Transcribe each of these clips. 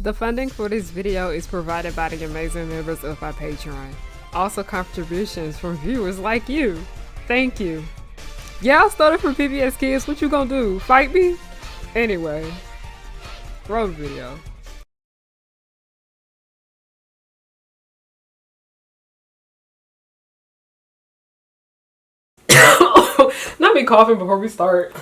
The funding for this video is provided by the amazing members of my Patreon. Also contributions from viewers like you. Thank you. Yeah, I started from PBS Kids. What you gonna do? Fight me? Anyway, roll the video. Not me coughing before we start.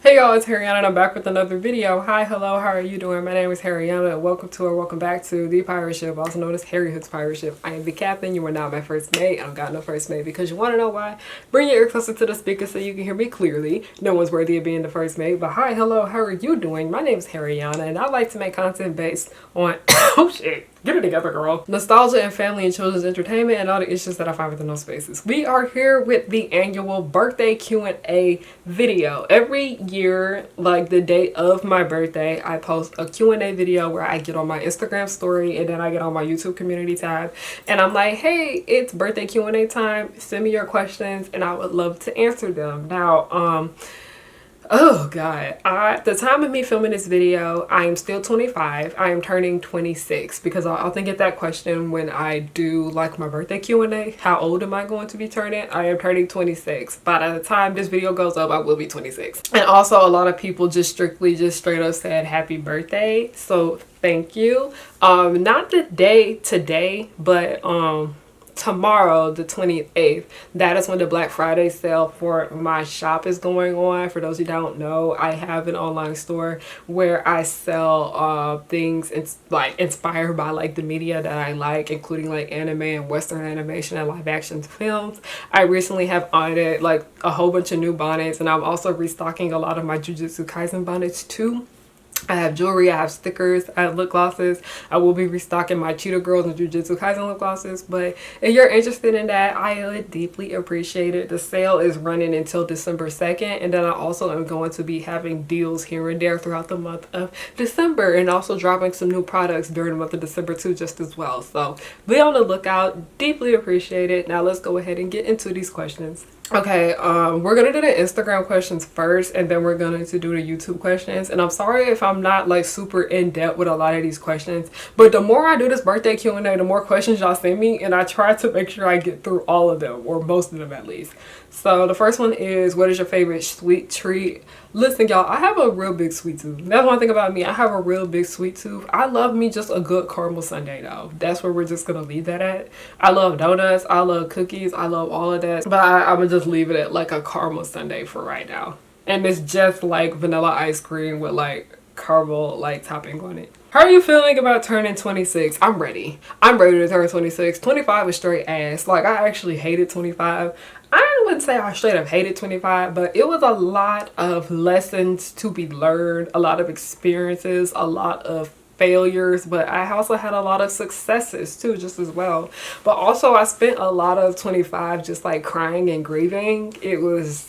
Hey y'all, it's Harriana and I'm back with another video. Hi, hello, how are you doing? My name is Harriana and welcome to or welcome back to the pirate ship, also known as Harry Hood's pirate ship. I am the captain. You are not my first mate. I don't got no first mate because you want to know why? Bring your ear closer to the speaker so you can hear me clearly. No one's worthy of being the first mate, but hi, hello, how are you doing? My name is Harriana and I like to make content based on oh shit. Get it together, girl. Nostalgia and family and children's entertainment and all the issues that I find within those spaces. We are here with the annual birthday Q&A video. Every year, like the day of my birthday, I post a Q&A video where I get on my Instagram story and then I get on my YouTube community tab. And I'm like, hey, it's birthday Q&A time. Send me your questions and I would love to answer them. Now, oh god, at the time of me filming this video, I am still 25. I am turning 26 because I often get that question when I do like my birthday Q&A. How old am I going to be turning? I am turning 26. By the time this video goes up, I will be 26. And also a lot of people just straight up said happy birthday. So thank you. Not the day today, but tomorrow, the 28th, that is when the Black Friday sale for my shop is going on. For those who don't know, I have an online store where I sell things like inspired by like the media that I like, including like anime and Western animation and live action films. I recently have added like a whole bunch of new bonnets, and I'm also restocking a lot of my Jujutsu Kaisen bonnets too. I have jewelry, I have stickers, I have lip glosses. I will be restocking my Cheetah Girls and Jujutsu Kaisen lip glosses. But if you're interested in that, I would deeply appreciate it. The sale is running until December 2nd. And then I also am going to be having deals here and there throughout the month of December. And also dropping some new products during the month of December too, just as well. So be on the lookout. Deeply appreciate it. Now let's go ahead and get into these questions. Okay, we're gonna do the Instagram questions first and then we're going to do the YouTube questions. And I'm sorry if I'm not like super in depth with a lot of these questions, but the more I do this birthday Q&A, the more questions y'all send me, and I try to make sure I get through all of them, or most of them at least. So the first one is, what is your favorite sweet treat? Listen y'all, I have a real big sweet tooth. That's one thing about me. I have a real big sweet tooth. I love me just a good caramel sundae though. That's where we're just gonna leave that at. I love donuts, I love cookies, I love all of that, but I'm gonna just leave it at like a caramel sundae for right now. And it's just like vanilla ice cream with like caramel like topping on it. How are you feeling about turning 26? I'm ready. I'm ready to turn 26. 25 is straight ass. Like, I actually hated 25. I wouldn't say I straight up hated 25, but it was a lot of lessons to be learned, a lot of experiences, a lot of failures, but I also had a lot of successes too, just as well. But also I spent a lot of 25 just like crying and grieving. It was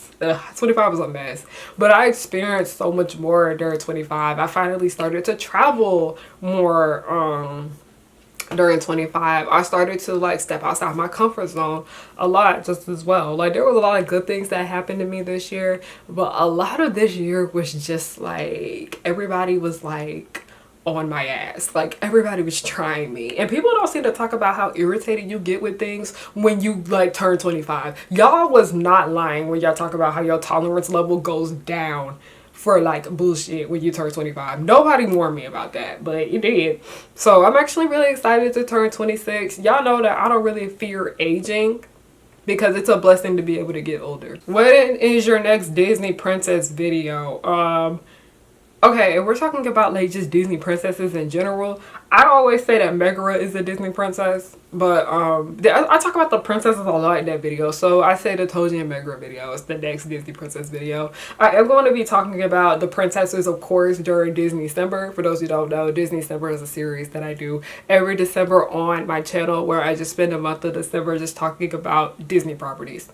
25 was a mess, but I experienced so much more during 25. I finally started to travel more during 25. I started to like step outside my comfort zone a lot just as well. Like, there was a lot of good things that happened to me this year, but a lot of this year was just like everybody was like on my ass. Like, everybody was trying me, and people don't seem to talk about how irritated you get with things when you like turn 25. Y'all was not lying when y'all talk about how your tolerance level goes down for like bullshit when you turn 25. Nobody warned me about that, but it did. So I'm actually really excited to turn 26. Y'all know that I don't really fear aging because it's a blessing to be able to get older. What is your next Disney princess video? Okay, if we're talking about like just Disney princesses in general, I always say that Megara is a Disney princess, but I talk about the princesses a lot in that video, so I say the Toji and Megara video is the next Disney princess video. I am going to be talking about the princesses, of course, during Disney December. For those who don't know, Disney December is a series that I do every December on my channel where I just spend a month of December just talking about Disney properties.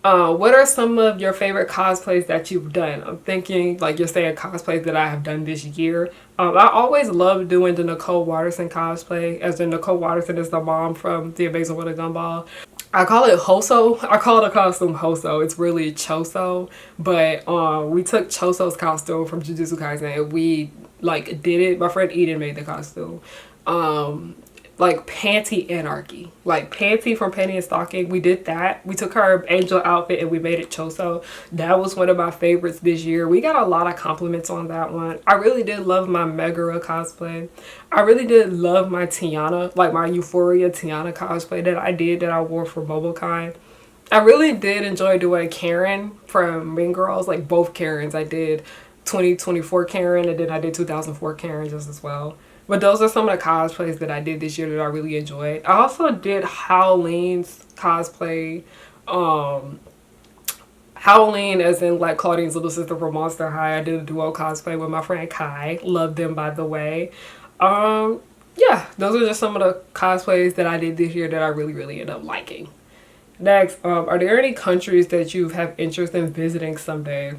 What are some of your favorite cosplays that you've done? I'm thinking like you're saying cosplays that I have done this year. I always love doing the Nicole Watterson cosplay, as in Nicole Watterson is the mom from The Amazing World of Gumball. I call it Hoso. I call the costume Hoso. It's really Choso, but we took Choso's costume from Jujutsu Kaisen and we like did it. My friend Eden made the costume. Like Panty Anarchy, like Panty from Panty and Stocking. We did that. We took her angel outfit and we made it Choso. That was one of my favorites this year. We got a lot of compliments on that one. I really did love my Megara cosplay. I really did love my Tiana, like my Euphoria Tiana cosplay that I did, that I wore for MobileCon. I really did enjoy doing Karen from Mean Girls, like both Karens. I did 2024 Karen and then I did 2004 Karen just as well. But those are some of the cosplays that I did this year that I really enjoyed. I also did Howlene's cosplay. Howlene as in like Claudine's little sister from Monster High. I did a duo cosplay with my friend Kai. Love them, by the way. Yeah, those are just some of the cosplays that I did this year that I really ended up liking. Next, are there any countries that you have interest in visiting someday?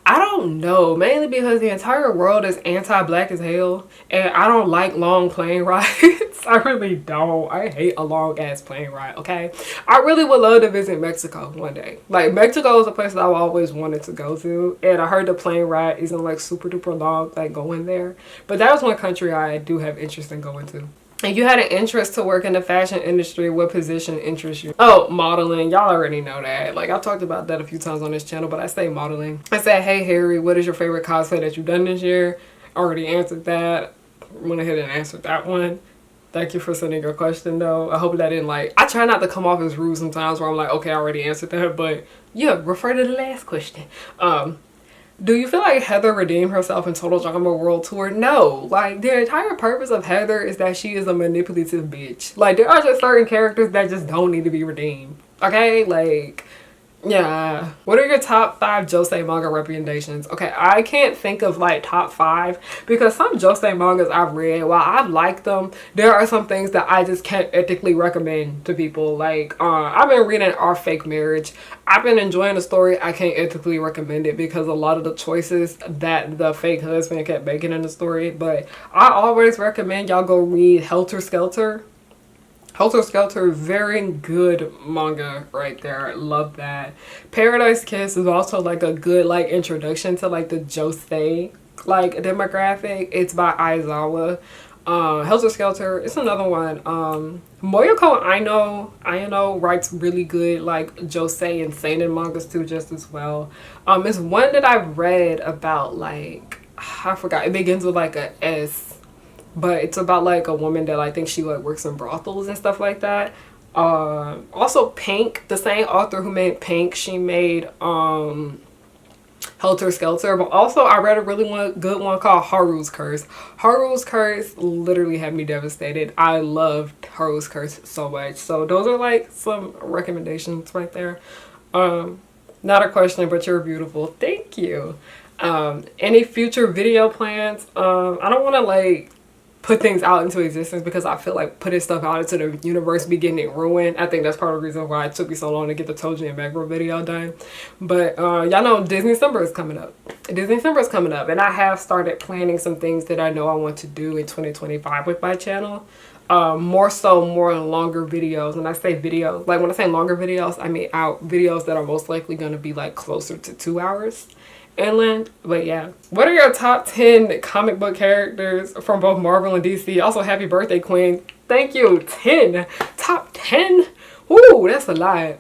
I don't know, mainly because the entire world is anti-black as hell and I don't like long plane rides. I really don't. I hate a long ass plane ride, okay? I really would love to visit Mexico one day. Like, Mexico is a place that I've always wanted to go to, and I heard the plane ride isn't like super duper long, like going there. But that was one country I do have interest in going to. And you had an interest to work in the fashion industry, what position interests you? Oh, modeling. Y'all already know that. Like, I've talked about that a few times on this channel, but I say modeling. I said, hey, Harry, what is your favorite cosplay that you've done this year? Already answered that. Went ahead and answered that one. Thank you for sending your question, though. I hope that didn't, like... I try not to come off as rude sometimes where I'm like, okay, I already answered that, but yeah, refer to the last question. Do you feel like Heather redeemed herself in Total Drama World Tour? No. Like, the entire purpose of Heather is that she is a manipulative bitch. Like, there are just certain characters that just don't need to be redeemed. Okay? Like, yeah. What are your top 5 Josei manga recommendations? Okay, I can't think of like top 5 because some Josei mangas I've read, while I've liked them, there are some things that I just can't ethically recommend to people. Like, I've been reading Our Fake Marriage. I've been enjoying the story. I can't ethically recommend it because a lot of the choices that the fake husband kept making in the story. But I always recommend y'all go read Helter Skelter. Helter Skelter, very good manga right there. Love that. Paradise Kiss is also like a good like introduction to like the Josei like demographic. It's by Aizawa. Helter Skelter, it's another one. Moyoko Aino writes really good like Josei and seinen mangas too, just as well. It's one that I've read about, like, I forgot, it begins with like a S, but it's about like a woman that I think she like works in brothels and stuff like that. Also Pink, the same author who made Pink, she made Helter Skelter. But also I read a really good one called Haru's Curse. Haru's Curse literally had me devastated. I loved Haru's Curse so much. So those are like some recommendations right there. Not a question, but you're beautiful. Thank you. Any future video plans? I don't want to like put things out into existence because I feel like putting stuff out into the universe be getting it ruined. I think that's part of the reason why it took me so long to get the Toji and Meguro video done. But y'all know Disney December is coming up. Disney December is coming up, and I have started planning some things that I know I want to do in 2025 with my channel. More longer videos. When I say videos, like when I say longer videos, I mean out videos that are most likely going to be like closer to 2 hours inland. But yeah, what are your top 10 comic book characters from both Marvel and DC? Also, happy birthday, Queen. Thank you. 10. Top 10. Woo, that's a lot.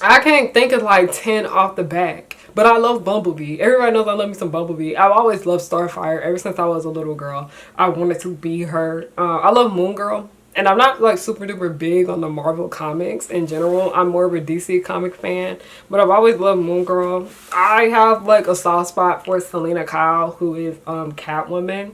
I can't think of like 10 off the back, but I love Bumblebee. Everybody knows I love me some Bumblebee. I've always loved Starfire. Ever since I was a little girl, I wanted to be her. I love Moon Girl. And I'm not like super duper big on the Marvel comics in general. I'm more of a DC comic fan, but I've always loved Moon Girl. I have like a soft spot for Selena Kyle, who is Catwoman.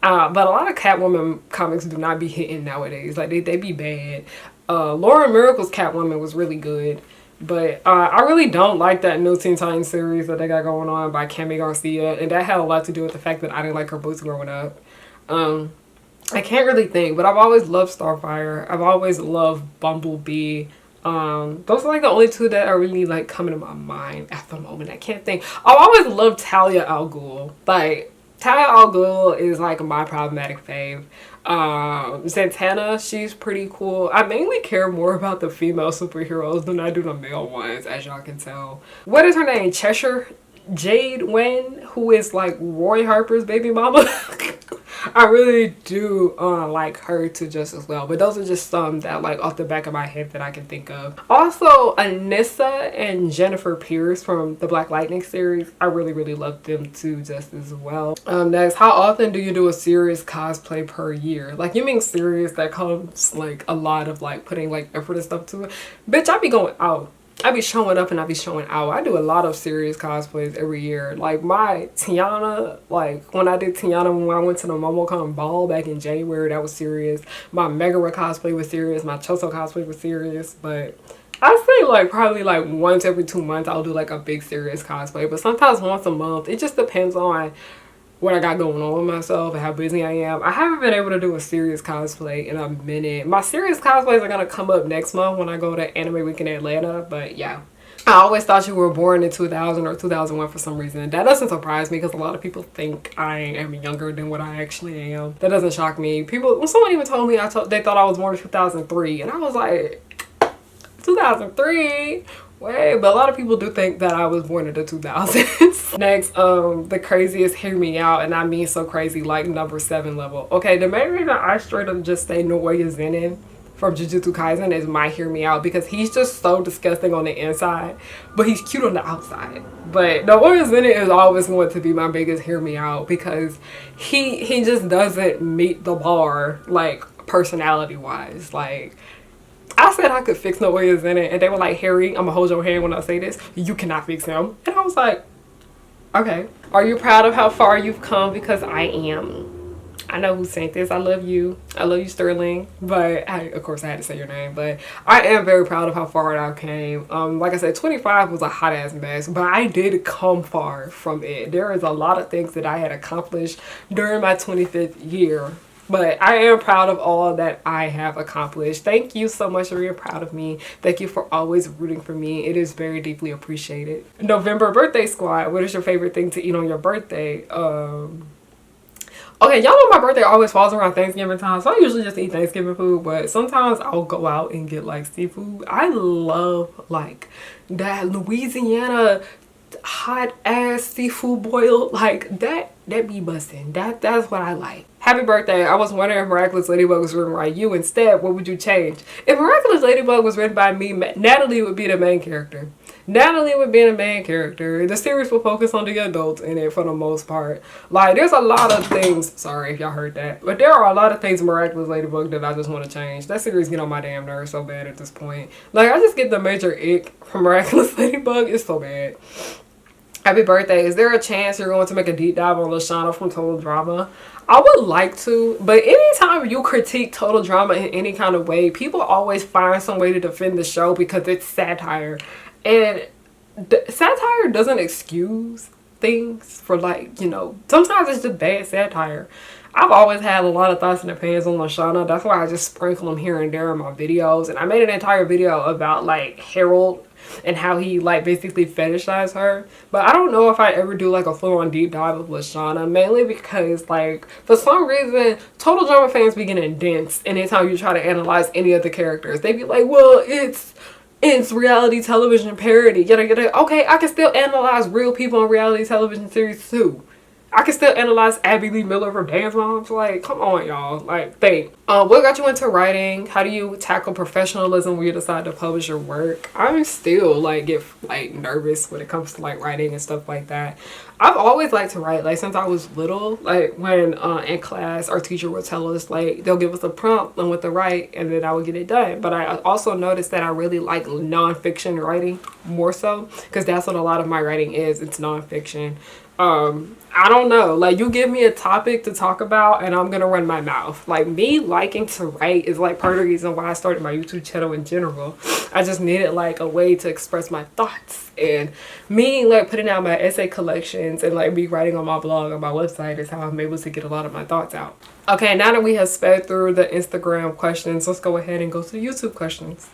But a lot of Catwoman comics do not be hitting nowadays. Like they be bad. Lauren Miracle's Catwoman was really good. But I really don't like that new Teen Titans series that they got going on by Cami Garcia. And that had a lot to do with the fact that I didn't like her books growing up. I can't really think, but I've always loved Starfire. I've always loved Bumblebee. Those are like the only two that are really like coming to my mind at the moment. I can't think. Oh, I always loved Talia al Ghul. Like Talia al Ghul is like my problematic fave. Zatanna, she's pretty cool. I mainly care more about the female superheroes than I do the male ones, as y'all can tell. What is her name? Cheshire Jade Wen, who is like Roy Harper's baby mama. I really do like her too just as well. But those are just some that like off the back of my head that I can think of. Also, Anissa and Jennifer Pierce from the Black Lightning series. I really love them too just as well. Next, how often do you do a serious cosplay per year? Like, you mean serious that comes like a lot of like putting like effort and stuff to it? Bitch, I be going out. I be showing up and I be showing out. I do a lot of serious cosplays every year. Like my Tiana, like when I did Tiana when I went to the MomoCon ball back in January, that was serious. My Megara cosplay was serious. My Choso cosplay was serious. But I say like probably like once every 2 months I'll do like a big serious cosplay. But sometimes once a month. It just depends on what I got going on with myself and how busy I am. I haven't been able to do a serious cosplay in a minute. My serious cosplays are gonna come up next month when I go to Anime Week in Atlanta, but yeah. I always thought you were born in 2000 or 2001 for some reason. That doesn't surprise me because a lot of people think I am younger than what I actually am. That doesn't shock me. People, someone even told me they thought I was born in 2003 and I was like, 2003? Wait, but a lot of people do think that I was born in the 2000s. Next, the craziest hear me out, and I mean so crazy, like number 7 level. Okay, the main reason I straight up just say Naoya Zenin from Jujutsu Kaisen is my hear me out because he's just so disgusting on the inside, but he's cute on the outside. But Naoya Zenin is always going to be my biggest hear me out because he just doesn't meet the bar, like personality wise. Like, I said I could fix Naoya Zenin and they were like, Harry, I'm gonna hold your hand when I say this. You cannot fix him. And I was like, okay. Are you proud of how far you've come? Because I am. I know who sent this. I love you. I love you, Sterling. But of course I had to say your name. But I am very proud of how far I came. Like I said, 25 was a hot ass mess. But I did come far from it. There is a lot of things that I had accomplished during my 25th year. But I am proud of all that I have accomplished. Thank you so much for being proud of me. Thank you for always rooting for me. It is very deeply appreciated. November birthday squad. What is your favorite thing to eat on your birthday? Okay, y'all know my birthday always falls around Thanksgiving time, so I usually just eat Thanksgiving food, but sometimes I'll go out and get like seafood. I love like that Louisiana hot ass seafood boil, like that be busting. That's what I like. Happy birthday. I was wondering if Miraculous Ladybug was written by you. Instead, what would you change? If Miraculous Ladybug was written by me, Natalie would be the main character. Natalie would be the main character. The series will focus on the adults in it for the most part. Like, there's a lot of things, sorry if y'all heard that, but there are a lot of things in Miraculous Ladybug that I just want to change. That series get on my damn nerves so bad at this point. Like, I just get the major ick from Miraculous Ladybug. It's so bad. Happy birthday. Is there a chance you're going to make a deep dive on Lashana from Total Drama? I would like to, but anytime you critique Total Drama in any kind of way, people always find some way to defend the show because it's satire. And satire doesn't excuse things for, like, you know, sometimes it's just bad satire. I've always had a lot of thoughts and opinions on Lashana. That's why I just sprinkle them here and there in my videos. And I made an entire video about, like, Harold and how he, like, basically fetishized her. But I don't know if I'd ever do, like, a full-on deep dive of Lashana. Mainly because, like, for some reason, Total Drama fans be getting dense anytime you try to analyze any of the characters. They be like, well, it's reality television parody, yada yada. Okay, I can still analyze real people on reality television series too. I can still analyze Abby Lee Miller from Dance Moms. Like, come on, y'all. Like, think. What got you into writing? How do you tackle professionalism when you decide to publish your work? I'm still, like, get, like, nervous when it comes to, like, writing and stuff like that. I've always liked to write, like, since I was little. Like, when in class, our teacher would tell us, like, they'll give us a prompt on what to write, and then I would get it done. But I also noticed that I really like nonfiction writing more so, because that's what a lot of my writing is. It's nonfiction. I don't know, like, you give me a topic to talk about and I'm gonna run my mouth. Like, me liking to write is like part of the reason why I started my YouTube channel in general. I just needed like a way to express my thoughts, and me like putting out my essay collections and like me writing on my blog on my website is how I'm able to get a lot of my thoughts out. Okay, now that we have sped through the Instagram questions, let's go ahead and go to the YouTube questions.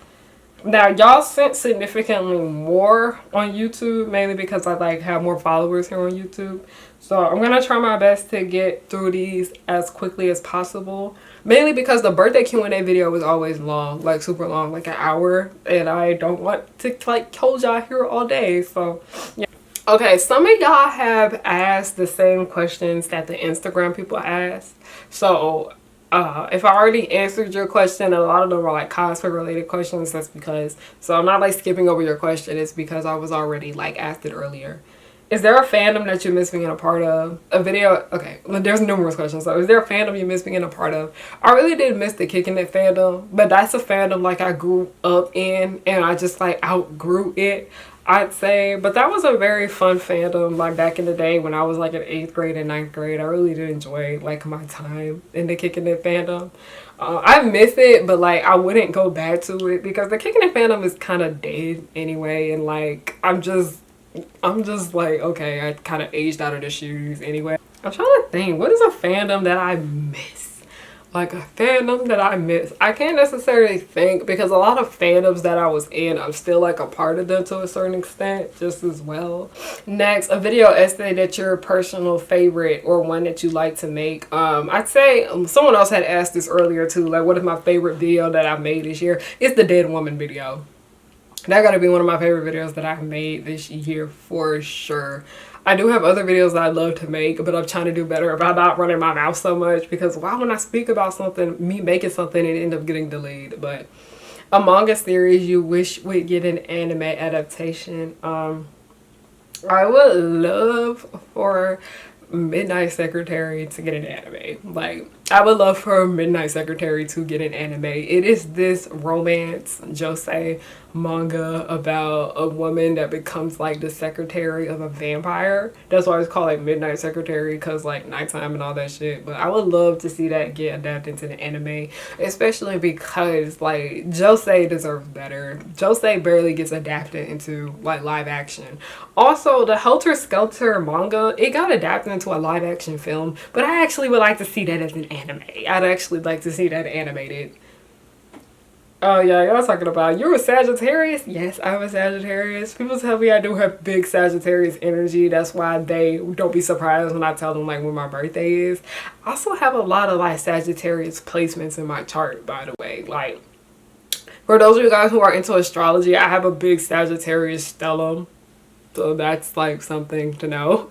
Now y'all sent significantly more on YouTube, mainly because I like have more followers here on YouTube. So I'm gonna try my best to get through these as quickly as possible. Mainly because the birthday Q&A video was always long, like super long, like an hour, and I don't want to like hold y'all here all day. So yeah. Okay, some of y'all have asked the same questions that the Instagram people asked. So if I already answered your question, a lot of them are like cosplay related questions. That's because, so I'm not like skipping over your question. It's because I was already like asked it earlier. Is there a fandom that you miss being a part of? A video, okay, well, there's numerous questions. So is there a fandom you miss being a part of? I really did miss the Kicking It fandom, but that's a fandom like I grew up in and I just like outgrew it, I'd say. But that was a very fun fandom like back in the day when I was like in 8th grade and 9th grade. I really did enjoy like my time in the Kicking It fandom. I miss it, but like I wouldn't go back to it because the Kicking It fandom is kind of dead anyway, and like I'm just like, okay, I kind of aged out of the shoes anyway. I'm trying to think, what is a fandom that I miss? Like a fandom that I miss. I can't necessarily think because a lot of fandoms that I was in, I'm still like a part of them to a certain extent just as well. Next, a video essay that's your personal favorite or one that you like to make. I'd say someone else had asked this earlier too, like what is my favorite video that I made this year? It's the Dead Woman video. That gotta be one of my favorite videos that I've made this year for sure. I do have other videos that I love to make, but I'm trying to do better about not running my mouth so much because why when I speak about something, me making something, it end up getting delayed. But a manga series you wish would get an anime adaptation. I would love for Midnight Secretary to get an anime. Like, I would love for Midnight Secretary to get an anime. It is this romance josei manga about a woman that becomes like the secretary of a vampire. That's why it's called like Midnight Secretary, because like nighttime and all that shit. But I would love to see that get adapted into the anime, especially because like josei deserves better. Josei barely gets adapted into like live action. Also, the Helter Skelter manga, it got adapted into a live action film, but I actually would like to see that as an anime. I'd actually like to see that animated. Oh yeah, y'all talking about you're a Sagittarius? Yes, I'm a Sagittarius. People tell me I do have big Sagittarius energy. That's why they don't be surprised when I tell them like when my birthday is. I also have a lot of like Sagittarius placements in my chart, by the way. Like for those of you guys who are into astrology, I have a big Sagittarius stellium. So that's like something to know.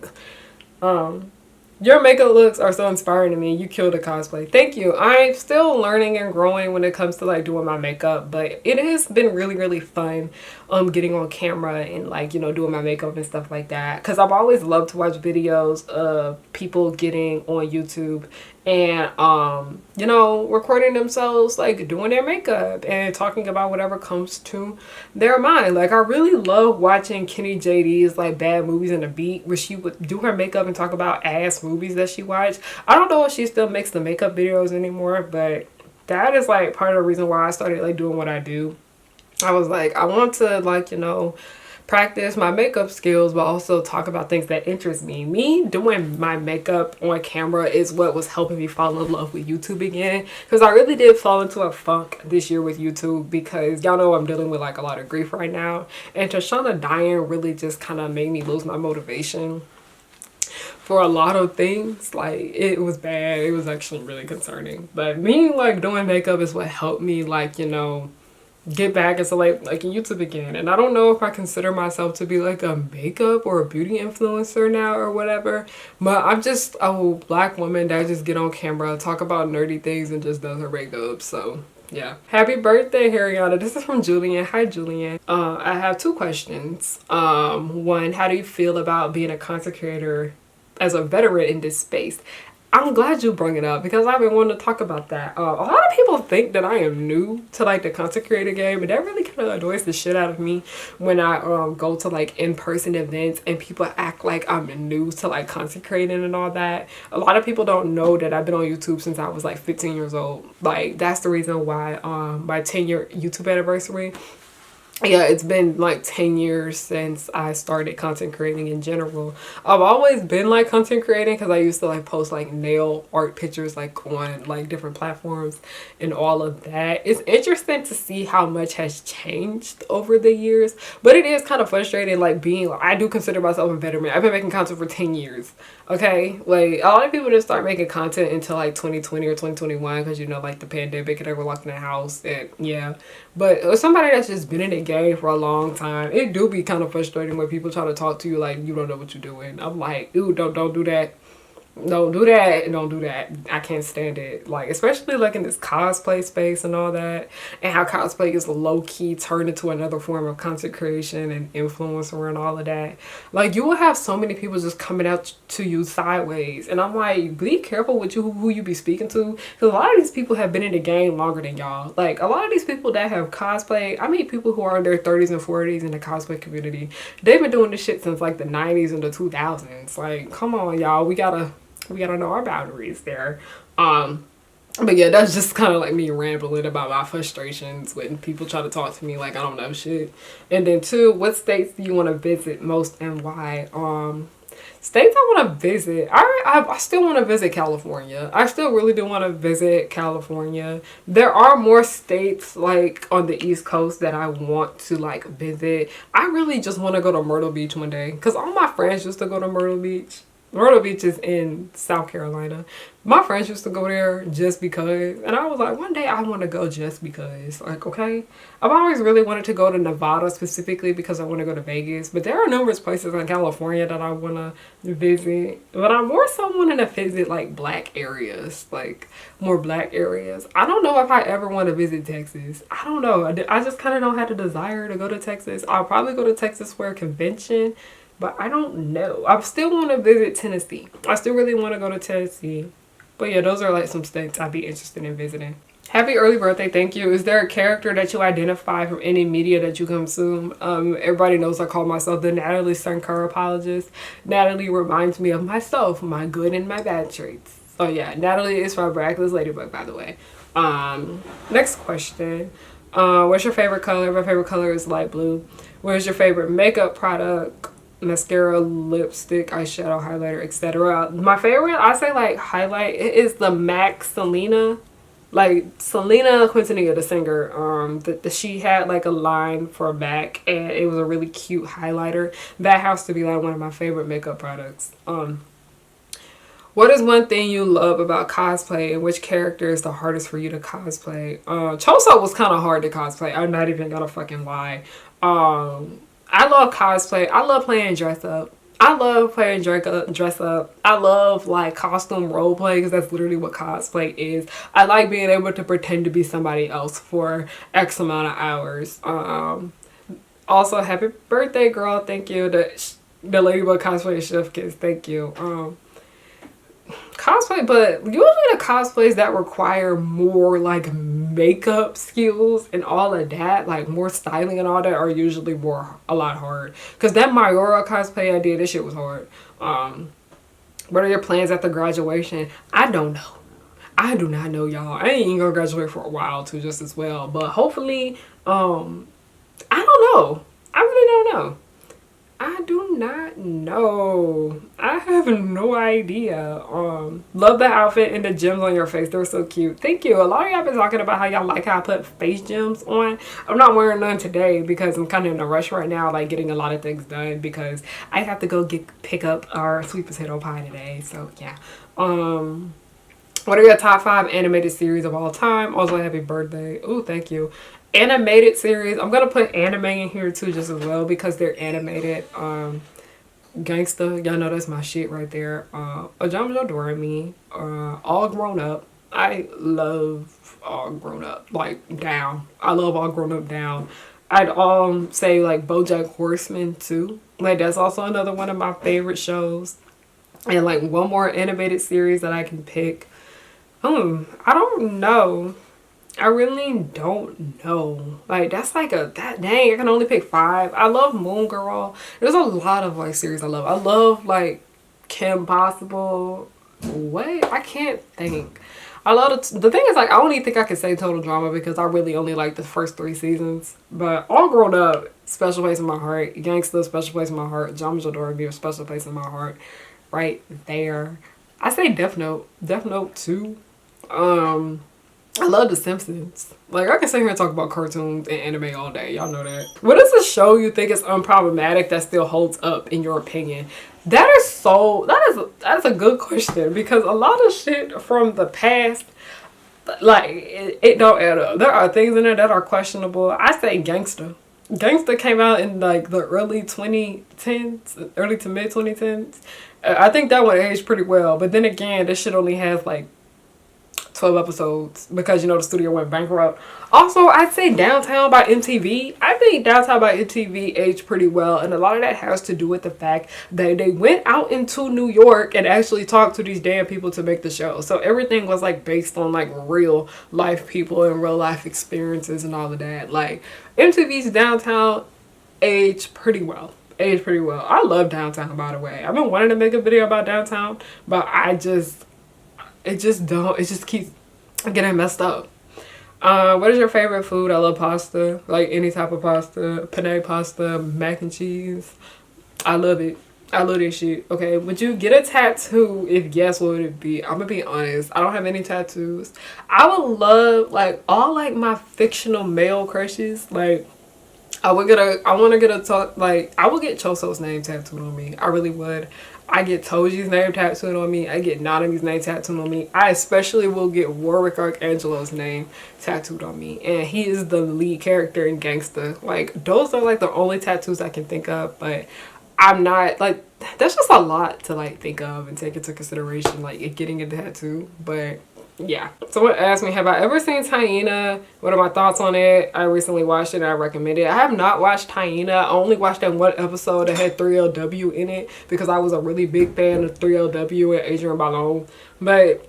Your makeup looks are so inspiring to me. You killed a cosplay. Thank you. I'm still learning and growing when it comes to like doing my makeup, but it has been really fun getting on camera and like, you know, doing my makeup and stuff like that, because I've always loved to watch videos of people getting on YouTube and you know, recording themselves like doing their makeup and talking about whatever comes to their mind. Like I really love watching Kenny JD's like Bad Movies and a Beat, where she would do her makeup and talk about ass movies that she watched. I don't know if she still makes the makeup videos anymore, but that is like part of the reason why I started like doing what I do. I was like, I want to like, you know, practice my makeup skills, but also talk about things that interest me. Me doing my makeup on camera is what was helping me fall in love with YouTube again, because I really did fall into a funk this year with YouTube, because y'all know I'm dealing with like a lot of grief right now, and Tashana dying really just kind of made me lose my motivation for a lot of things. Like it was bad. It was actually really concerning, but me like doing makeup is what helped me like, you know, get back into like YouTube again. And I don't know if I consider myself to be like a makeup or a beauty influencer now or whatever, but I'm just a black woman that just get on camera, talk about nerdy things, and just does her makeup. So yeah. Happy birthday, Harriana. This is from Julian. Hi, Julian. I have 2 questions. One, how do you feel about being a content creator as a veteran in this space? I'm glad you brought it up because I've been wanting to talk about that. A lot of people think that I am new to like the content creator game, and that really kind of annoys the shit out of me when I go to like in-person events and people act like I'm new to like content creating and all that. A lot of people don't know that I've been on YouTube since I was like 15 years old. Like that's the reason why my 10-year YouTube anniversary, yeah, it's been like 10 years since I started content creating in general. I've always been like content creating because I used to like post like nail art pictures like on like different platforms and all of that. It's interesting to see how much has changed over the years, but it is kind of frustrating like being like, I do consider myself a veteran. I've been making content for 10 years. Okay, like a lot of people didn't start making content until like 2020 or 2021 because you know like the pandemic and they were locked in the house and yeah. But somebody that's just been in the game for a long time, it do be kind of frustrating when people try to talk to you like you don't know what you're doing. I'm like, ooh, don't do that. Don't do that. Don't do that. I can't stand it. Like, especially like in this cosplay space and all that, and how cosplay is low key turned into another form of content creation and influencer and all of that. Like, you will have so many people just coming out to you sideways, and I'm like, be careful with who you be speaking to, because a lot of these people have been in the game longer than y'all. Like, a lot of these people that have cosplay, I mean, people who are in their 30s and 40s in the cosplay community, they've been doing this shit since like the 90s and the 2000s. Like, come on, y'all, we gotta know our boundaries there. But yeah, that's just kind of like me rambling about my frustrations when people try to talk to me like I don't know shit. And then two, what states do you want to visit most and why? States I want to visit, I still want to visit California. I still really do want to visit California. There are more states like on the East Coast that I want to like visit. I really just want to go to Myrtle Beach one day because all my friends used to go to Myrtle Beach. Myrtle Beach is in South Carolina. My friends used to go there just because. And I was like, one day I want to go just because. Like, okay. I've always really wanted to go to Nevada specifically because I want to go to Vegas. But there are numerous places in California that I want to visit. But I more so wanting to visit like black areas. Like more black areas. I don't know if I ever want to visit Texas. I don't know. I just kind of don't have the desire to go to Texas. I'll probably go to Texas for a convention. But I don't know. I still want to visit Tennessee. I still really want to go to Tennessee. But yeah, those are like some states I'd be interested in visiting. Happy early birthday, thank you. Is there a character that you identify from any media that you consume? Everybody knows I call myself the Natalie Sunkar apologist. Natalie reminds me of myself, my good and my bad traits. So yeah, Natalie is from Miraculous Ladybug, by the way. Next question. What's your favorite color? My favorite color is light blue. Where's your favorite makeup product? Mascara, lipstick, eyeshadow, highlighter, etc. My favorite, I say like highlight, it is the MAC Selena. Like Selena Quintanilla, the singer, she had like a line for MAC and it was a really cute highlighter. That has to be like one of my favorite makeup products. What is one thing you love about cosplay and which character is the hardest for you to cosplay? Choso was kind of hard to cosplay. I'm not even gonna fucking lie. I love cosplay. I love playing dress up. I love playing dress up. I love like costume role play because that's literally what cosplay is. I like being able to pretend to be somebody else for X amount of hours. Also, happy birthday, girl. Thank you. The Ladybug Cosplay Chef Kiss. Thank you. Cosplay, but usually the cosplays that require more like makeup skills and all of that, like more styling and all that, are usually a lot hard. Because that Mayora cosplay I did, this shit was hard. What are your plans after graduation? I don't know. I do not know, y'all. I ain't even gonna graduate for a while too, just as well. But hopefully, I don't know. I really don't know. I do not know. I have no idea. Love the outfit and the gems on your face. They're so cute. Thank you. A lot of y'all been talking about how y'all like how I put face gems on. I'm not wearing none today because I'm kind of in a rush right now, like getting a lot of things done because I have to go pick up our sweet potato pie today. So yeah. What are your top 5 animated series of all time? Also, happy birthday. Oh, thank you. Animated series. I'm gonna put anime in here too, just as well because they're animated. Gangsta, y'all know that's my shit right there. Ajamjo Doremi. All Grown Up. I love All Grown Up. Like down. I love All Grown Up down. I'd say like BoJack Horseman too. Like that's also another one of my favorite shows. And like one more animated series that I can pick. I don't know. I really don't know. Like that's like dang, I can only pick 5. I love Moon Girl. There's a lot of like series I love. I love like Kim Possible. What? I can't think. I love the thing is, like, I don't even think I can say total drama because I really only like the first 3 seasons. But All Grown Up, special place in my heart. Gangsta, special place in my heart. Jama Jador be a special place in my heart. Right there. I say Death Note. Death Note 2. I love The Simpsons. Like, I can sit here and talk about cartoons and anime all day. Y'all know that. What is a show you think is unproblematic that still holds up in your opinion? That is a good question because a lot of shit from the past, like, it don't add up. There are things in there that are questionable. I say Gangsta. Gangsta came out in like the early 2010s, early to mid 2010s. I think that one aged pretty well. But then again, this shit only has like 12 episodes because, you know, the studio went bankrupt. Also, I'd say Downtown by MTV. I think Downtown by MTV aged pretty well, and a lot of that has to do with the fact that they went out into New York and actually talked to these damn people to make the show. So everything was like based on like real life people and real life experiences and all of that. Like, MTV's Downtown aged pretty well. I love Downtown, by the way. I've been wanting to make a video about Downtown, but it just keeps getting messed up. What is your favorite food? I love pasta. Like any type of pasta. Penne pasta, mac and cheese. I love it. I love this shit. Okay, would you get a tattoo? If yes, what would it be? I'm gonna be honest. I don't have any tattoos. I would love, like, all like my fictional male crushes. Like, I would get I would get Choso's name tattooed on me. I really would. I get Toji's name tattooed on me. I get Nanami's name tattooed on me. I especially will get Warwick Arcangelo's name tattooed on me. And he is the lead character in Gangsta. Like, those are like the only tattoos I can think of. But I'm not, like, that's just a lot to like think of and take into consideration, like getting a tattoo. But yeah. Someone asked me, have I ever seen Hyena? What are my thoughts on it? I recently watched it and I recommend it. I have not watched Hyena. I only watched that one episode that had 3LW in it because I was a really big fan of 3LW and Adrian Ballon. But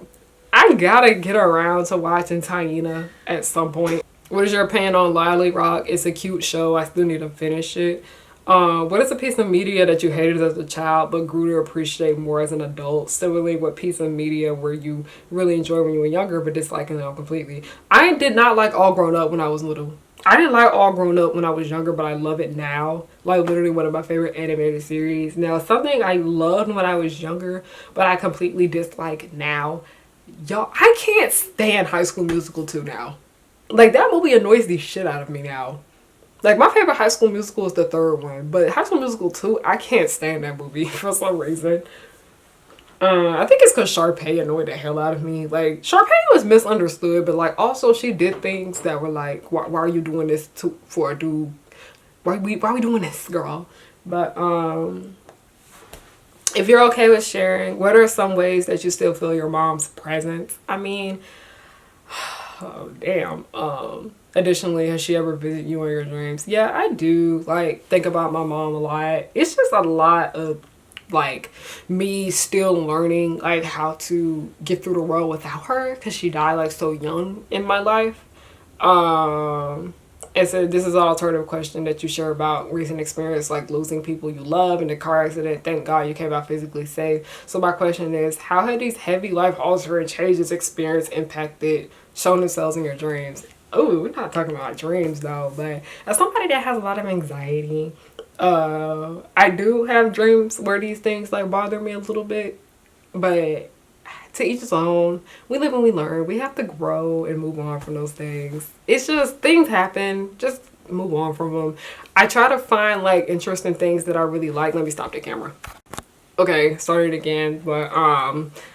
I gotta get around to watching Hyena at some point. What is your opinion on Lily Rock? It's a cute show. I still need to finish it. What is a piece of media that you hated as a child but grew to appreciate more as an adult? Similarly, what piece of media were you really enjoyed when you were younger but disliking it completely? I did not like All Grown Up when I was little. I didn't like All Grown Up when I was younger, but I love it now. Like, literally one of my favorite animated series. Now, something I loved when I was younger but I completely dislike now. Y'all, I can't stand High School Musical 2 now. Like, that movie annoys the shit out of me now. Like, my favorite High School Musical is the third one. But High School Musical 2, I can't stand that movie for some reason. I think it's because Sharpay annoyed the hell out of me. Like, Sharpay was misunderstood. But, like, also she did things that were like, why are you doing this for a dude? Why are we doing this, girl? But, if you're okay with sharing, what are some ways that you still feel your mom's presence? I mean, oh, damn. Additionally, has she ever visited you in your dreams? Yeah, I do, like, think about my mom a lot. It's just a lot of, like, me still learning, like, how to get through the world without her because she died, like, so young in my life. And so this is an alternative question that you share about recent experience, like losing people you love in a car accident. Thank God you came out physically safe. So my question is, how have these heavy life altering changes experience impacted showing themselves in your dreams? Oh, we're not talking about dreams though, but as somebody that has a lot of anxiety, I do have dreams where these things like bother me a little bit, but to each his own. We live and we learn. We have to grow and move on from those things. It's just, things happen. Just move on from them. I try to find like interesting things that I really like. Let me stop the camera. Okay, started again. But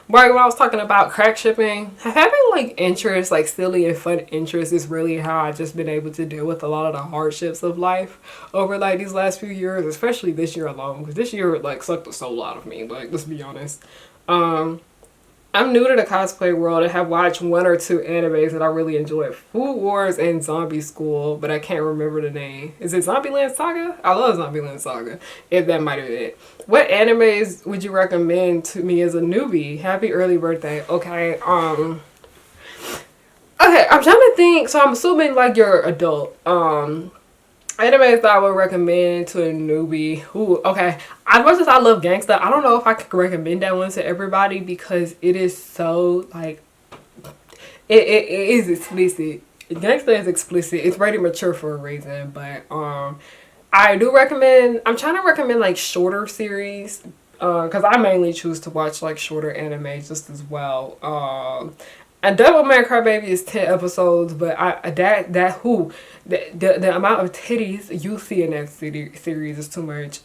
right when I was talking about crack shipping, having like interest, like silly and fun interest, is really how I just been able to deal with a lot of the hardships of life over like these last few years, especially this year alone, because this year like sucked the soul out of me. Like, let's be honest. I'm new to the cosplay world and have watched 1 or 2 animes that I really enjoyed. Food Wars and Zombie School, but I can't remember the name. Is it Zombieland Saga? I love Zombieland Saga. If that might have been it. What animes would you recommend to me as a newbie? Happy early birthday. Okay, okay, I'm trying to think. So I'm assuming like you're adult. Animes that I would recommend to a newbie. Ooh, okay. As much as I love gangsta, I don't know if I could recommend that one to everybody because it is so like it is explicit. Gangsta is explicit. It's rated mature for a reason, but I do recommend. I'm trying to recommend like shorter series because I mainly choose to watch like shorter anime just as well. And Devilman Crybaby is 10 episodes, but the amount of titties you see in that series is too much.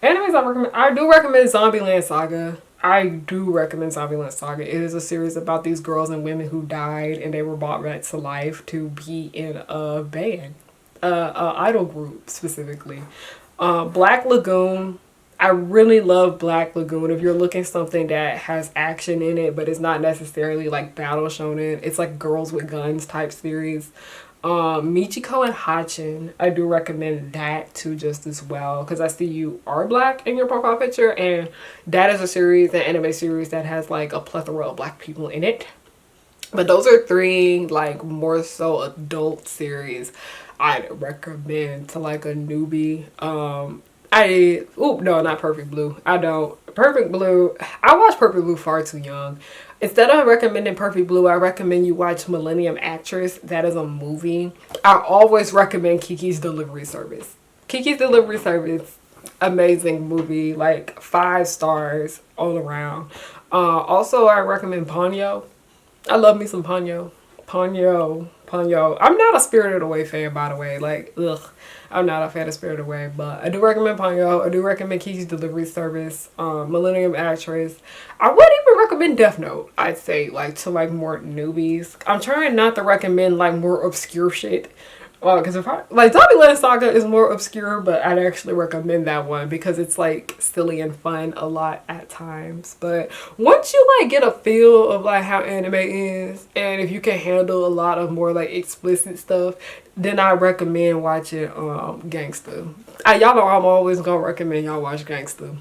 Anyways, I do recommend Zombieland Saga. I do recommend Zombieland Saga. It is a series about these girls and women who died and they were brought back to life to be in a band, a idol group specifically. Black Lagoon. I really love Black Lagoon. If you're looking something that has action in it, but it's not necessarily like battle shonen, it's like girls with guns type series. Michiko and Hachin, I do recommend that too just as well because I see you are black in your profile picture, and that is a series, an anime series that has like a plethora of black people in it. But those are three like more so adult series I'd recommend to like a newbie. No, not Perfect Blue. I don't. Perfect Blue, I watched Perfect Blue far too young. Instead of recommending Perfect Blue, I recommend you watch Millennium Actress. That is a movie. I always recommend Kiki's Delivery Service. Kiki's Delivery Service, amazing movie, like 5 stars all around. Also, I recommend Ponyo. I love me some Ponyo. Ponyo. I'm not a Spirited Away fan, by the way. Like, ugh. I'm not a fan of Spirited Away, but I do recommend Ponyo. I do recommend Kiki's Delivery Service, Millennium Actress. I would even recommend Death Note, I'd say, like, to, like, more newbies. I'm trying not to recommend, like, more obscure shit. Because Zombieland Saga is more obscure, but I'd actually recommend that one because it's like silly and fun a lot at times. But once you like get a feel of like how anime is, and if you can handle a lot of more like explicit stuff, then I recommend watching Gangsta. Y'all know I'm always gonna recommend y'all watch Gangsta.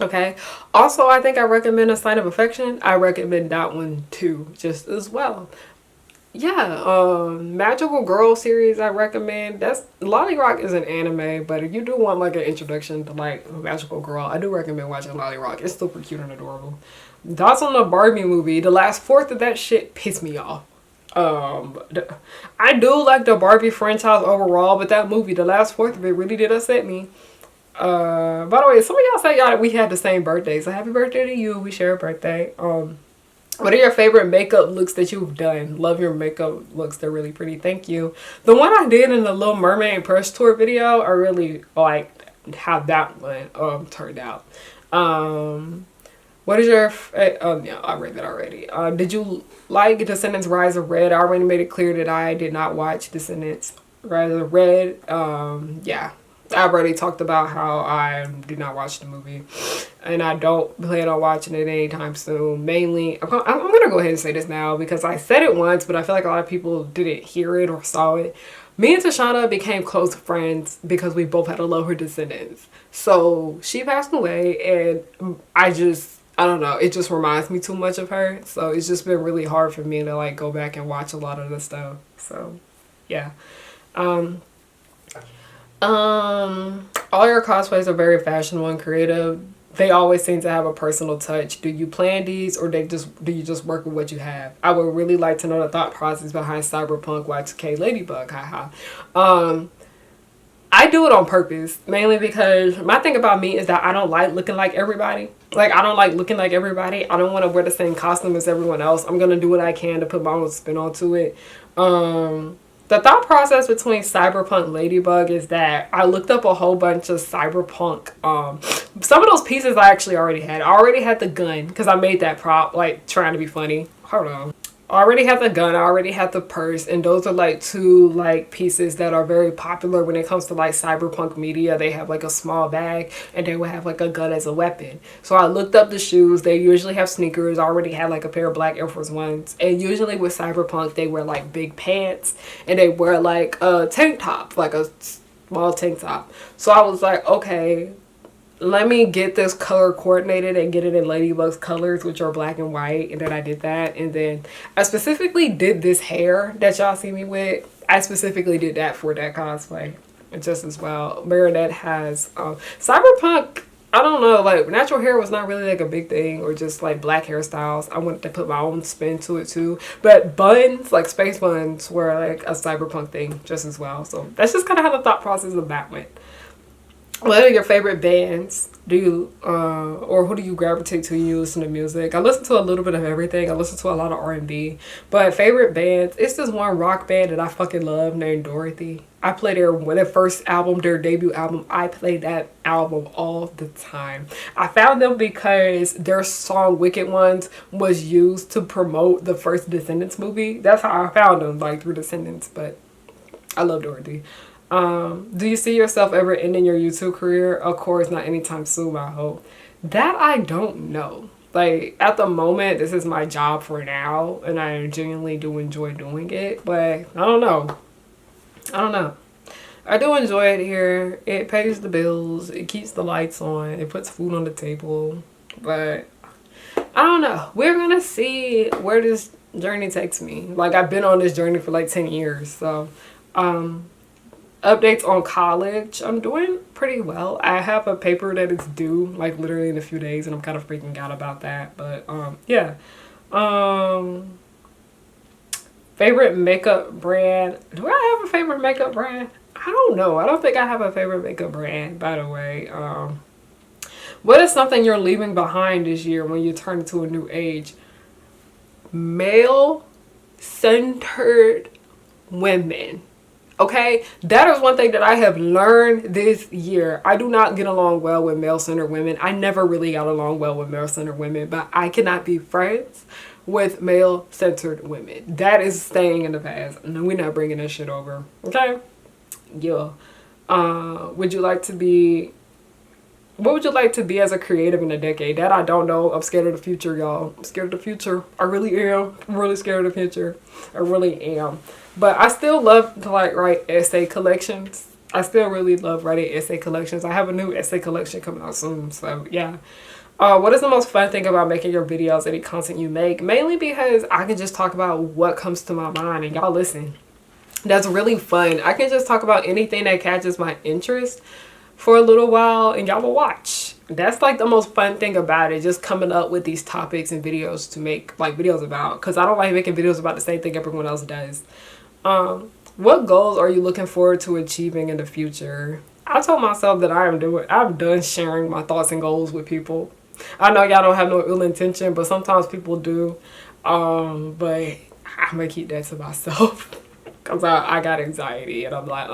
Okay. Also, I think I recommend A Sign of Affection. I recommend that one too, just as well. Yeah, Magical Girl series I recommend. That's Lolly Rock is an anime, but if you do want like an introduction to like Magical Girl, I do recommend watching Lolly Rock. It's super cute and adorable. Thoughts on the Barbie movie? The last fourth of that shit pissed me off. I do like the Barbie franchise overall, but that movie, the last fourth of it, really did upset me. By the way, some of y'all say we had the same birthday, so happy birthday to you. We share a birthday. What are your favorite makeup looks that you've done? Love your makeup looks. They're really pretty. Thank you. The one I did in the Little Mermaid press tour video, I really liked how that one turned out. What is your... oh, yeah, I read that already. Did you like Descendants Rise of Red? I already made it clear that I did not watch Descendants Rise of Red. Yeah. I've already talked about how I did not watch the movie, and I don't plan on watching it anytime soon. Mainly, I'm gonna go ahead and say this now because I said it once, but I feel like a lot of people didn't hear it or saw it. Me and Tashana became close friends because we both had a love for Descendants. So she passed away, and I don't know, it just reminds me too much of her. So it's just been really hard for me to like go back and watch a lot of the stuff. So yeah. All your cosplays are very fashionable and creative. They always seem to have a personal touch. Do you plan these, or do you just work with what you have? I would really like to know the thought process behind Cyberpunk Y2K Ladybug. Haha. I do it on purpose, mainly because my thing about me is that I don't like looking like everybody. Like, I don't like looking like everybody. I don't want to wear the same costume as everyone else. I'm gonna do what I can to put my own spin onto it. The thought process between Cyberpunk Ladybug is that I looked up a whole bunch of Cyberpunk. Some of those pieces I actually already had. I already had the gun because I made that prop, like, trying to be funny. Hold on. I already had the gun. I already had the purse. And those are, like, two, like, pieces that are very popular when it comes to, like, cyberpunk media. They have, like, a small bag, and they will have, like, a gun as a weapon. So I looked up the shoes. They usually have sneakers. I already had, like, a pair of black Air Force Ones. And usually with cyberpunk, they wear, like, big pants. And they wear, like, a tank top, like a small tank top. So I was like, okay, let me get this color coordinated and get it in Ladybug's colors, which are black and white. And then I did that. And then I specifically did this hair that y'all see me with. I specifically did that for that cosplay. just as well. Marinette has cyberpunk. I don't know, like natural hair was not really like a big thing, or just like black hairstyles. I wanted to put my own spin to it too. But buns, like space buns, were like a cyberpunk thing just as well. So that's just kind of how the thought process of that went. What are your favorite bands? Do you or who do you gravitate to when you listen to music? I listen to a little bit of everything. I listen to a lot of R&B, but favorite bands, it's this one rock band that I fucking love named Dorothy. I play their first album, their debut album. I play that album all the time. I found them because their song Wicked Ones was used to promote the first Descendants movie. That's how I found them, like through Descendants. But I love Dorothy. Do you see yourself ever ending your YouTube career? Of course, not anytime soon, I hope. That I don't know. Like, at the moment, this is my job for now, and I genuinely do enjoy doing it, but I don't know. I don't know. I do enjoy it here. It pays the bills. It keeps the lights on. It puts food on the table. But I don't know. We're gonna see where this journey takes me. Like, I've been on this journey for like 10 years, so updates on college. I'm doing pretty well. I have a paper that is due like literally in a few days, and I'm kind of freaking out about that. But yeah. Favorite makeup brand. Do I have a favorite makeup brand? I don't know. I don't think I have a favorite makeup brand, by the way. What is something you're leaving behind this year when you turn into a new age? Male-centered women. Okay, that is one thing that I have learned this year. I do not get along well with male-centered women. I never really got along well with male-centered women, but I cannot be friends with male-centered women. That is staying in the past. No, we're not bringing that shit over. Okay? Yeah. Would you like to be... What would you like to be as a creative in a decade? That I don't know. I'm scared of the future, y'all. I'm scared of the future. I really am. I'm really scared of the future. I really am. But I still love to like write essay collections. I still really love writing essay collections. I have a new essay collection coming out soon. So yeah. What is the most fun thing about making your videos, any content you make? Mainly because I can just talk about what comes to my mind and y'all listen. That's really fun. I can just talk about anything that catches my interest for a little while and y'all will watch. That's like the most fun thing about it, just coming up with these topics and videos to make like videos about, because I don't like making videos about the same thing everyone else does. What goals are you looking forward to achieving in the future? I told myself that I'm done sharing my thoughts and goals with people. I know y'all don't have no ill intention, but sometimes people do. But I'm gonna keep that to myself because I got anxiety and I'm like,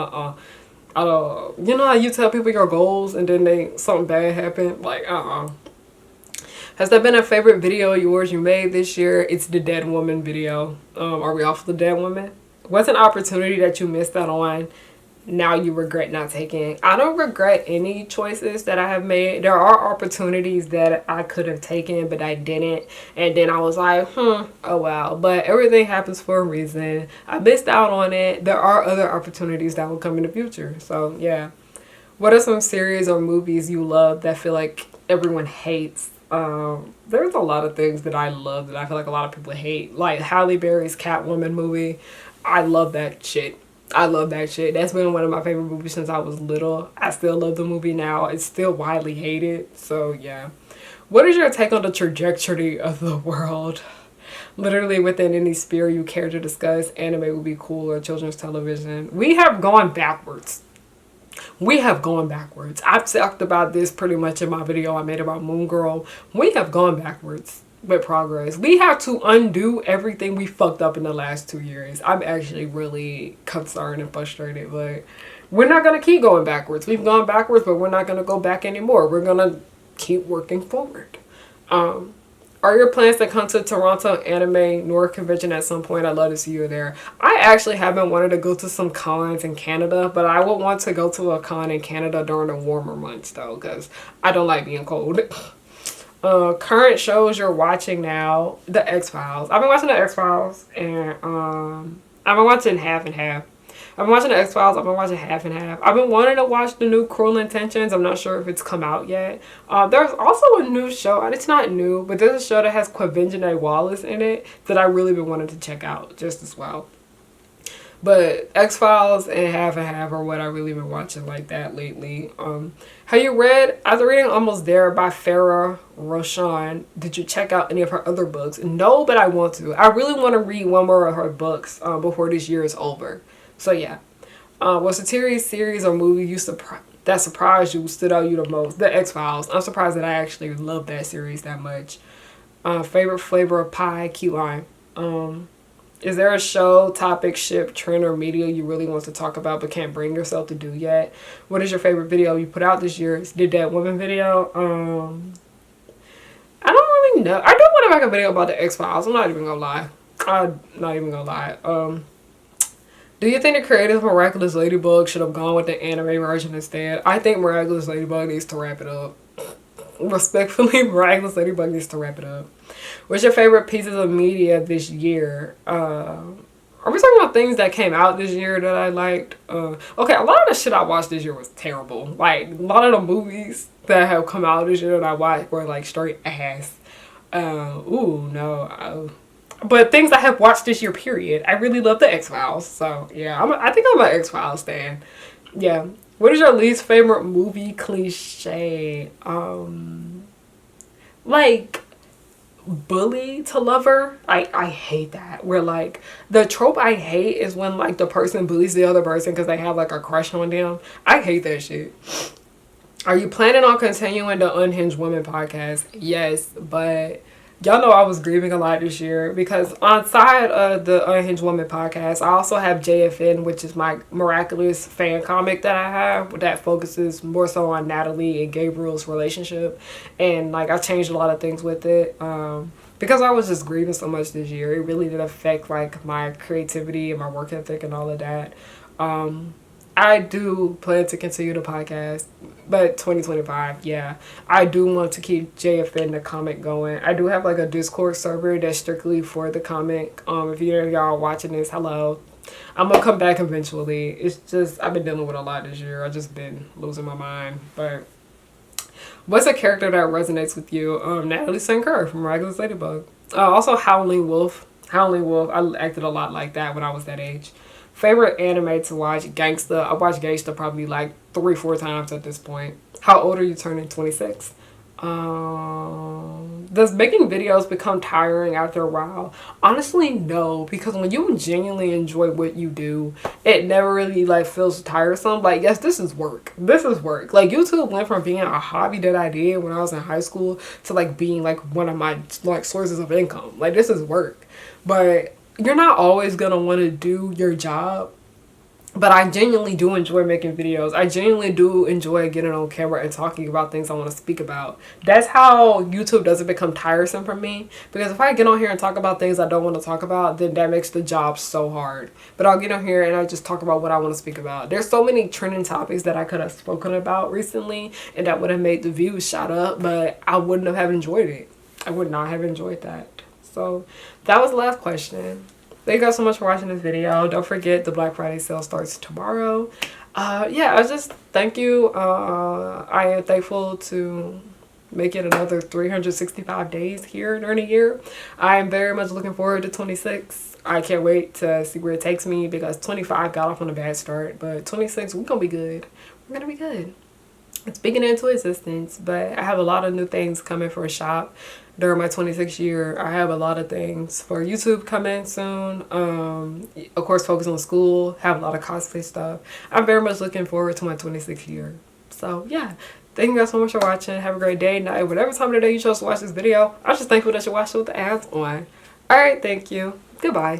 I don't, you know how you tell people your goals and then something bad happen? Like, Has there been a favorite video of yours you made this year? It's the dead woman video. Are we off the dead woman? What's an opportunity that you missed out on now you regret not taking? I don't regret any choices that I have made. There are opportunities that I could have taken, but I didn't. And then I was like, oh well. But everything happens for a reason. I missed out on it. There are other opportunities that will come in the future. So yeah. What are some series or movies you love that feel like everyone hates? There's a lot of things that I love that I feel like a lot of people hate. Like Halle Berry's Catwoman movie. I love that shit. I love that shit. That's been one of my favorite movies since I was little. I still love the movie now. It's still widely hated. So yeah. What is your take on the trajectory of the world? Literally within any sphere you care to discuss, anime would be cool or children's television. We have gone backwards. We have gone backwards. I've talked about this pretty much in my video I made about Moon Girl. We have gone backwards with progress. We have to undo everything we fucked up in the last 2 years. I'm actually really concerned and frustrated, but we're not going to keep going backwards. We've gone backwards, but we're not going to go back anymore. We're going to keep working forward. Are your plans to come to Toronto Anime North Convention at some point? I'd love to see you there. I actually haven't wanted to go to some cons in Canada, but I would want to go to a con in Canada during the warmer months though, because I don't like being cold. Current shows you're watching now, The X-Files. I've been watching The X-Files and I've been watching half and half. I've been watching The X-Files. I've been watching half and half. I've been wanting to watch the new Cruel Intentions. I'm not sure if it's come out yet. There's also a new show, and it's not new, but there's a show that has Quavinjane Wallace in it that I really been wanting to check out just as well. But X-Files and Half are what I really been watching like that lately. Have you read, after reading Almost There by Farrah Roshan, did you check out any of her other books? No, but I want to. I really want to read one more of her books before this year is over. So yeah. What's a TV series or movie that surprised you, stood out you the most? The X-Files. I'm surprised that I actually love that series that much. Favorite flavor of pie? Key lime. Is there a show, topic, ship, trend, or media you really want to talk about but can't bring yourself to do yet? What is your favorite video you put out this year? Did that woman video? I don't really know. I do want to make a video about the X-Files. I'm not even gonna lie. I'm not even gonna lie. Do you think the creators of Miraculous Ladybug should have gone with the anime version instead? I think Miraculous Ladybug needs to wrap it up. Respectfully, Miraculous Ladybug needs to wrap it up. What's your favorite pieces of media this year? Are we talking about things that came out this year that I liked? Okay, a lot of the shit I watched this year was terrible. Like, a lot of the movies that have come out this year that I watched were like straight ass. But things I have watched this year, period. I really love the X-Files. So, yeah, I think I'm an X-Files stan. Yeah. What is your least favorite movie cliche? Like, bully to lover. I hate that. Where, like, the trope I hate is when, like, the person bullies the other person because they have, like, a crush on them. I hate that shit. Are you planning on continuing the Unhinged Women podcast? Yes, but y'all know I was grieving a lot this year because on side of the Unhinged Woman podcast, I also have JFN, which is my Miraculous fan comic that I have that focuses more so on Natalie and Gabriel's relationship. And like I changed a lot of things with it because I was just grieving so much this year. It really did affect like my creativity and my work ethic and all of that. I do plan to continue the podcast, but 2025, yeah. I do want to keep JFN the comic going. I do have like a Discord server that's strictly for the comic. If y'all watching this, hello. I'm gonna come back eventually. It's just I've been dealing with a lot this year. I've just been losing my mind. But what's a character that resonates with you? Natalie St. Kerr from Miraculous Ladybug. Also Howling Wolf. Howling Wolf. I acted a lot like that when I was that age. Favorite anime to watch? Gangsta. I watched Gangsta probably like 3-4 times at this point. How old are you turning? 26. Does making videos become tiring after a while? Honestly, no, because when you genuinely enjoy what you do, it never really like feels tiresome. Like, yes, this is work. This is work. Like, YouTube went from being a hobby that I did when I was in high school to like being like one of my like sources of income. Like, this is work. But you're not always gonna want to do your job. But I genuinely do enjoy making videos. I genuinely do enjoy getting on camera and talking about things I want to speak about. That's how YouTube doesn't become tiresome for me. Because if I get on here and talk about things I don't want to talk about, then that makes the job so hard. But I'll get on here and I just talk about what I want to speak about. There's so many trending topics that I could have spoken about recently and that would have made the views shot up, but I wouldn't have enjoyed it. I would not have enjoyed that. So that was the last question. Thank you guys so much for watching this video. Don't forget the Black Friday sale starts tomorrow. Yeah, I just thank you. I am thankful to make it another 365 days here during the year. I am very much looking forward to 26. I can't wait to see where it takes me because 25 got off on a bad start, but 26 we're gonna be good. We're gonna be good. It's speaking into existence, but I have a lot of new things coming for a shop during my 26th year. I have a lot of things for YouTube coming soon. Of course, focus on school, have a lot of cosplay stuff. I'm very much looking forward to my 26th year. So yeah, thank you guys so much for watching. Have a great day, night, whatever time of the day you chose to watch this video. I'm just thankful that you watched it with the ads on. Alright, thank you. Goodbye.